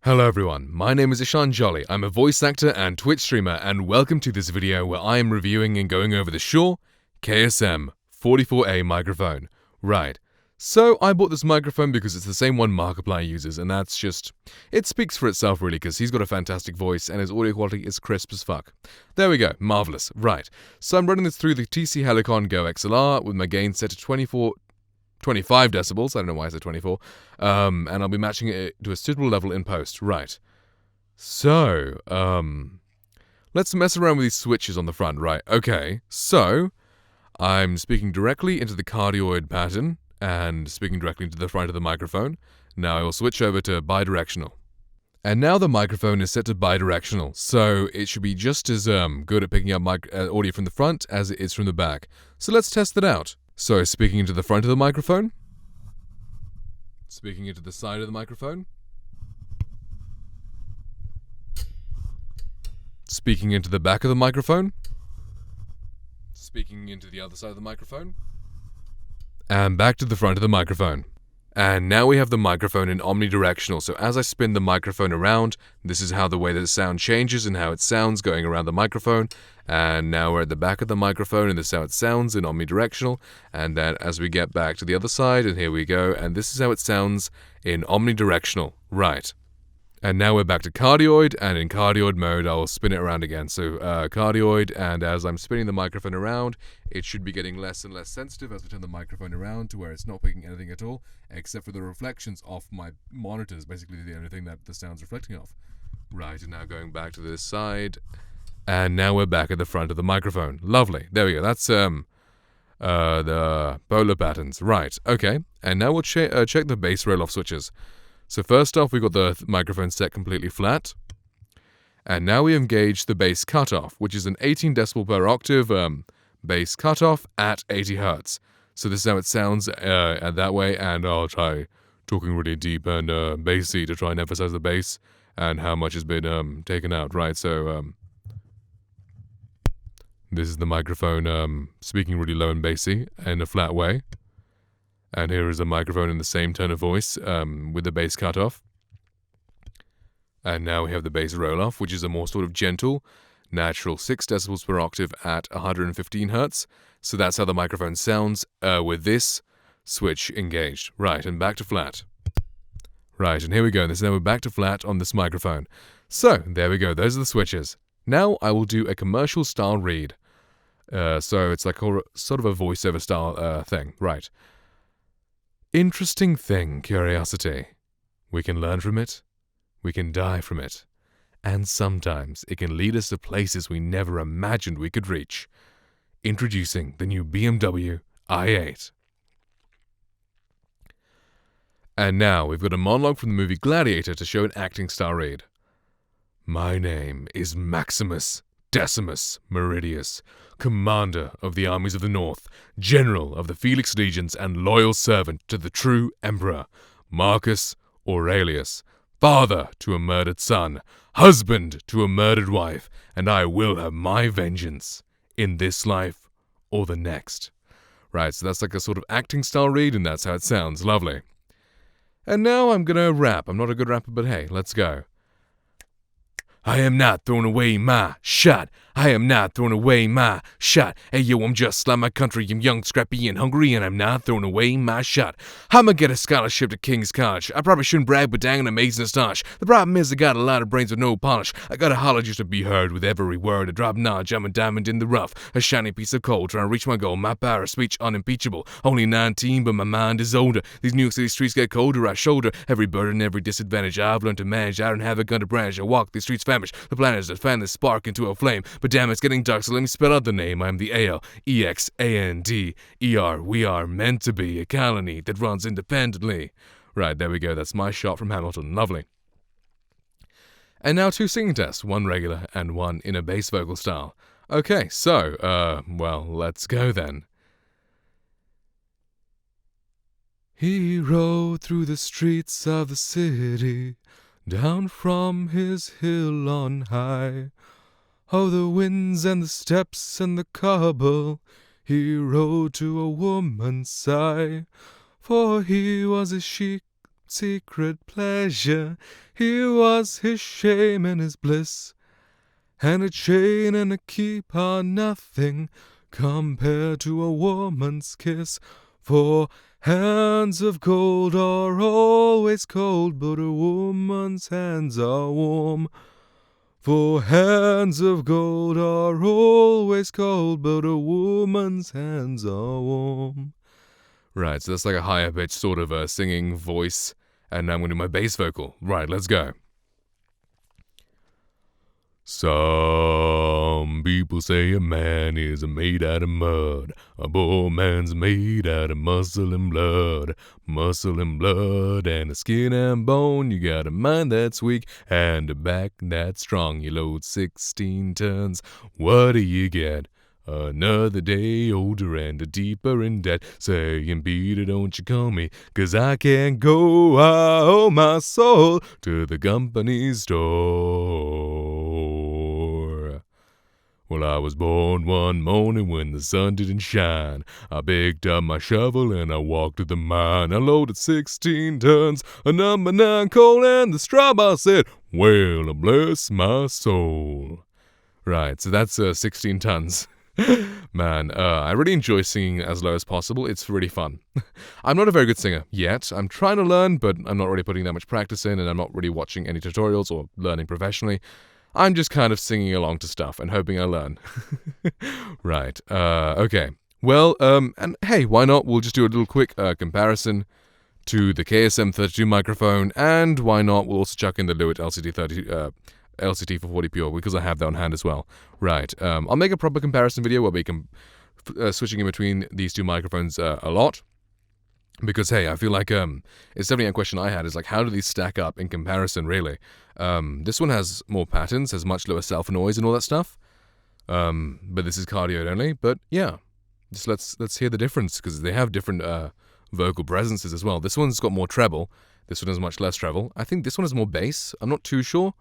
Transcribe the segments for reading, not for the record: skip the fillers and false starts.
Hello everyone, my name is Ishan Jolly. I'm a voice actor and Twitch streamer, and welcome to this video where I am reviewing and going over the Shure KSM44a microphone. Right, so I bought this microphone because it's the same one Markiplier uses, and that's just... it speaks for itself really, because he's got a fantastic voice and his audio quality is crisp as fuck. There we go, marvellous. Right, so I'm running this through the TC Helicon Go XLR with my gain set to 25 decibels, I don't know why I said 24, and I'll be matching it to a suitable level in post. Right. So, let's mess around with these switches on the front. Right, okay. So, I'm speaking directly into the cardioid pattern, and speaking directly into the front of the microphone. Now I will switch over to bidirectional. And now the microphone is set to bidirectional, so it should be just as good at picking up audio from the front as it is from the back. So let's test that out. So, speaking into the front of the microphone, speaking into the side of the microphone, speaking into the back of the microphone, speaking into the other side of the microphone, and back to the front of the microphone. And now we have the microphone in omnidirectional, so as I spin the microphone around, this is how the way that the sound changes and how it sounds going around the microphone. And now we're at the back of the microphone, and this is how it sounds in omnidirectional. And then as we get back to the other side, and here we go, and this is how it sounds in omnidirectional. Right. And now we're back to cardioid, and in cardioid mode, I will spin it around again. So, cardioid, and as I'm spinning the microphone around, it should be getting less and less sensitive as we turn the microphone around to where it's not picking anything at all, except for the reflections off my monitors, basically the only thing that the sound's reflecting off. Right, and now going back to this side, and now we're back at the front of the microphone. Lovely, there we go, that's, the polar patterns. Right, okay, and now we'll check the bass roll-off switches. So first off, we got the microphone set completely flat, and now we engage the bass cutoff, which is an 18 decibel per octave bass cutoff at 80 hertz. So this is how it sounds that way, and I'll try talking really deep and bassy to try and emphasize the bass and how much has been taken out. Right, so this is the microphone speaking really low and bassy in a flat way. And here is a microphone in the same tone of voice with the bass cutoff. And now we have the bass roll-off, which is a more sort of gentle, natural 6 decibels per octave at 115 hertz. So that's how the microphone sounds with this switch engaged. Right, and back to flat. Right, and here we go. This is now we're back to flat on this microphone. So, there we go. Those are the switches. Now I will do a commercial style read. So it's like sort of a voiceover style thing. Right. Interesting thing, curiosity. We can learn from it, we can die from it, and sometimes it can lead us to places we never imagined we could reach. Introducing the new BMW i8. And now we've got a monologue from the movie Gladiator to show an acting style read. My name is Maximus Decimus Meridius, Commander of the armies of the North, General of the Felix Legions, and loyal servant to the true Emperor, Marcus Aurelius, father to a murdered son, husband to a murdered wife, and I will have my vengeance in this life or the next. Right, so that's like a sort of acting style read, and that's how it sounds. Lovely. And now I'm gonna rap. I'm not a good rapper, but hey, let's go. I am not throwing away my shot. I am not throwing away my shot. Hey yo, I'm just like my country. I'm young, scrappy, and hungry, and I'm not throwing away my shot. I'ma get a scholarship to King's College. I probably shouldn't brag, but dang, an amazing stash. The problem is I got a lot of brains with no polish. I got a holler just to be heard with every word. A drop knowledge, I'm a diamond in the rough. A shiny piece of coal, trying to reach my goal. My power of speech unimpeachable. Only 19, but my mind is older. These New York City streets get colder. I shoulder every burden, every disadvantage. I've learned to manage. I don't have a gun to branch. I walk these streets famished. The plan is to fan this spark into a flame. But damn, it's getting dark, so let me spell out the name. I'm the ALEXANDER. We are meant to be a colony that runs independently. Right, there we go. That's my shot from Hamilton. Lovely. And now 2 singing tests. 1 regular and 1 in a bass vocal style. Okay, so, well, let's go then. He rode through the streets of the city, down from his hill on high. Oh, the winds and the steps and the cobble, he rode to a woman's sigh. For he was a chic secret pleasure. Here was his shame and his bliss, and a chain and a keep are nothing compared to a woman's kiss. For hands of gold are always cold, but a woman's hands are warm. For hands of gold are always cold, but a woman's hands are warm. Right, so that's like a higher pitch sort of a singing voice, and now I'm going to do my bass vocal. Right, let's go. Some people say a man is made out of mud. A poor man's made out of muscle and blood. Muscle and blood and a skin and bone. You got a mind that's weak and a back that's strong. You load 16 tons. What do you get? Another day older and deeper in debt. Saying, Peter, don't you call me, 'cause I can't go. I owe my soul to the company store. Well, I was born one morning when the sun didn't shine. I picked up my shovel and I walked to the mine. I loaded 16 tons of number 9 coal, and the straw boss said, well, bless my soul. Right, so that's 16 tons. Man, I really enjoy singing as low as possible. It's really fun. I'm not a very good singer yet. I'm trying to learn, but I'm not really putting that much practice in, and I'm not really watching any tutorials or learning professionally. I'm just kind of singing along to stuff and hoping I learn. Right, okay. Well, and hey, why not? We'll just do a little quick comparison to the KSM42 microphone, and why not? We'll also chuck in the Lewitt LCT440 Pure, because I have that on hand as well. Right, I'll make a proper comparison video where we can switching in between these two microphones a lot, because hey, I feel like it's definitely a question I had, is like, how do these stack up in comparison, really? This one has more patterns, has much lower self noise and all that stuff, but this is cardioid only. But yeah, just let's hear the difference, because they have different vocal presences as well. This one's got more treble, this one has much less treble. I think this one has more bass, I'm not too sure,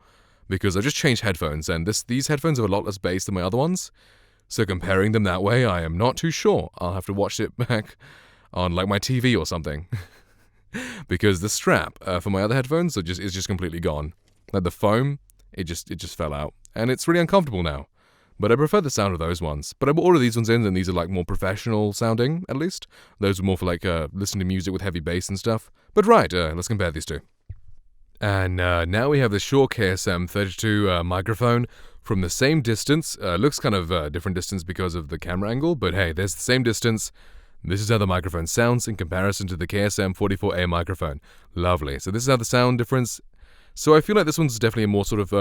because I just changed headphones, and these headphones have a lot less bass than my other ones, so comparing them that way, I am not too sure. I'll have to watch it back on like my TV or something, because the strap for my other headphones is just completely gone. Like the foam, it just fell out, and it's really uncomfortable now. But I prefer the sound of those ones. But I bought all of these ones in, and these are like more professional sounding, at least. Those are more for like listening to music with heavy bass and stuff. But right, let's compare these two. And now we have the Shure KSM42 microphone from the same distance. Looks kind of different distance because of the camera angle, but hey, there's the same distance. This is how the microphone sounds in comparison to the KSM44a microphone. Lovely. So this is how the sound difference. So I feel like this one's definitely a more sort of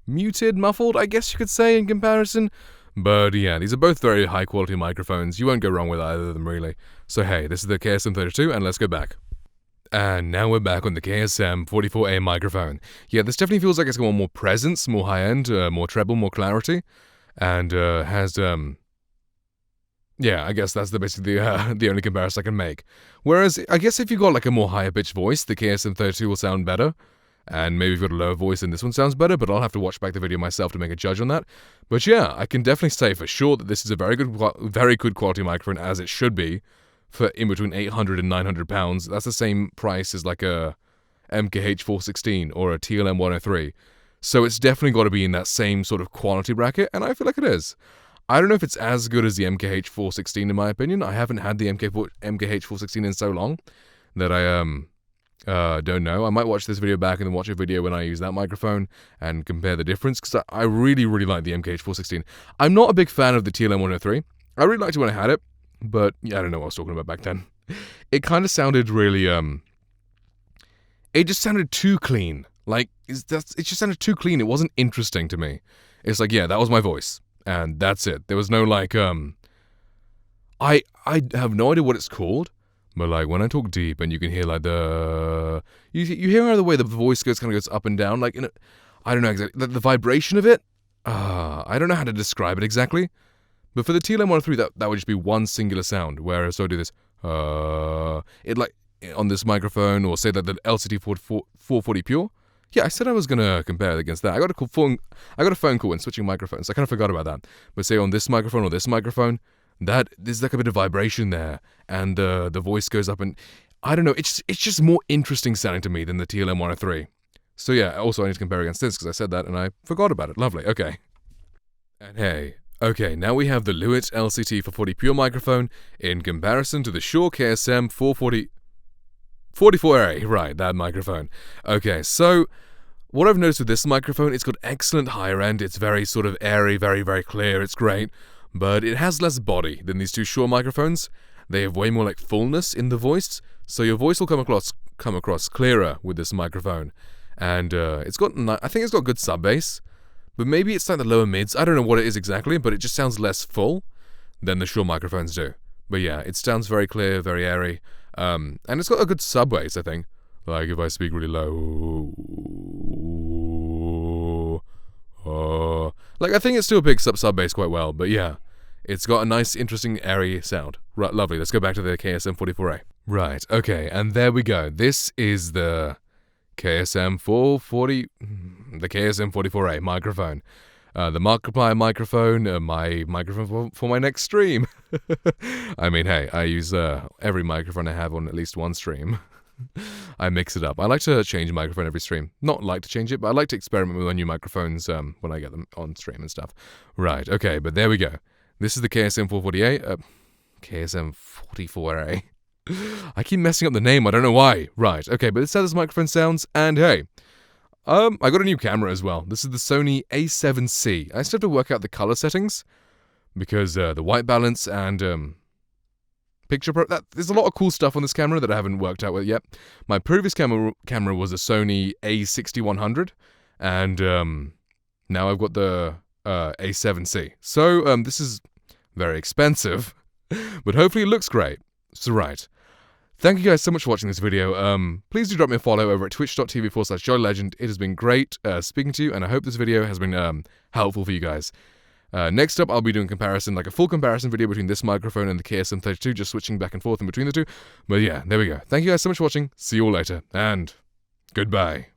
muted, muffled, I guess you could say, in comparison. But yeah, these are both very high quality microphones. You won't go wrong with either of them, really. So hey, this is the KSM32, and let's go back. And now we're back on the KSM44a microphone. Yeah, this definitely feels like it's got more presence, more high-end, more treble, more clarity, and has, yeah, I guess that's basically the only comparison I can make. Whereas, I guess if you've got like a more higher-pitched voice, the KSM32 will sound better, and maybe if you've got a lower voice, then this one sounds better, but I'll have to watch back the video myself to make a judge on that. But yeah, I can definitely say for sure that this is a very good quality microphone, as it should be, for in between 800 and 900 pounds. That's the same price as like a MKH416 or a TLM103. So it's definitely got to be in that same sort of quality bracket, and I feel like it is. I don't know if it's as good as the MKH416 in my opinion. I haven't had the MKH416 in so long that I don't know. I might watch this video back and then watch a video when I use that microphone and compare the difference, because I really, really like the MKH416. I'm not a big fan of the TLM103. I really liked it when I had it, but yeah, I don't know what I was talking about back then. It kind of sounded really, it just sounded too clean. Like, it just sounded too clean. It wasn't interesting to me. It's like, yeah, that was my voice, and that's it. There was no like, I have no idea what it's called, but like when I talk deep and you can hear like you hear how the way the voice kind of goes up and down, like I don't know exactly the vibration of it. I don't know how to describe it exactly. But for the TLM103, that would just be one singular sound. Whereas so I do this, it like on this microphone, or say that the LCT440 Pure. Yeah, I said I was gonna compare it against that. I got a phone call when switching microphones. I kind of forgot about that. But say on this microphone or this microphone, there's like a bit of vibration there, and the voice goes up, and I don't know, it's just more interesting sounding to me than the TLM103. So yeah, also I need to compare against this because I said that and I forgot about it. Lovely, okay. And hey, okay, now we have the Lewitt LCT440 pure microphone in comparison to the Shure KSM44a, right, that microphone. Okay, so what I've noticed with this microphone, it's got excellent higher end, it's very sort of airy, very, very clear, it's great, but it has less body than these two Shure microphones. They have way more like fullness in the voice, so your voice will come across clearer with this microphone. And I think it's got good sub bass, but maybe it's like the lower mids. I don't know what it is exactly, but it just sounds less full than the Shure microphones do. But yeah, it sounds very clear, very airy, and it's got a good sub bass, I think. Like if I speak really low, like I think it still picks up sub bass quite well. But yeah. It's got a nice, interesting, airy sound. Right, lovely. Let's go back to the KSM44a. Right, okay, and there we go. This is the KSM44a microphone. The Markiplier microphone, my microphone for my next stream. I mean, hey, I use every microphone I have on at least one stream. I mix it up. I like to change a microphone every stream. Not like to change it, but I like to experiment with my new microphones when I get them on stream and stuff. Right, okay, but there we go. This is the KSM440a, KSM44a. I keep messing up the name, I don't know why. Right, okay, but this is how this microphone sounds, and hey, I got a new camera as well. This is the Sony A7C. I still have to work out the color settings, because the white balance and there's a lot of cool stuff on this camera that I haven't worked out with yet. My previous camera was a Sony A6100, and now I've got the A7C. So this is very expensive, but hopefully it looks great. So right. Thank you guys so much for watching this video. Please do drop me a follow over at twitch.tv/JollyLegend. It has been great speaking to you, and I hope this video has been helpful for you guys. Next up, I'll be doing comparison, like a full comparison video between this microphone and the KSM32, just switching back and forth in between the two. But yeah, there we go. Thank you guys so much for watching. See you all later, and goodbye.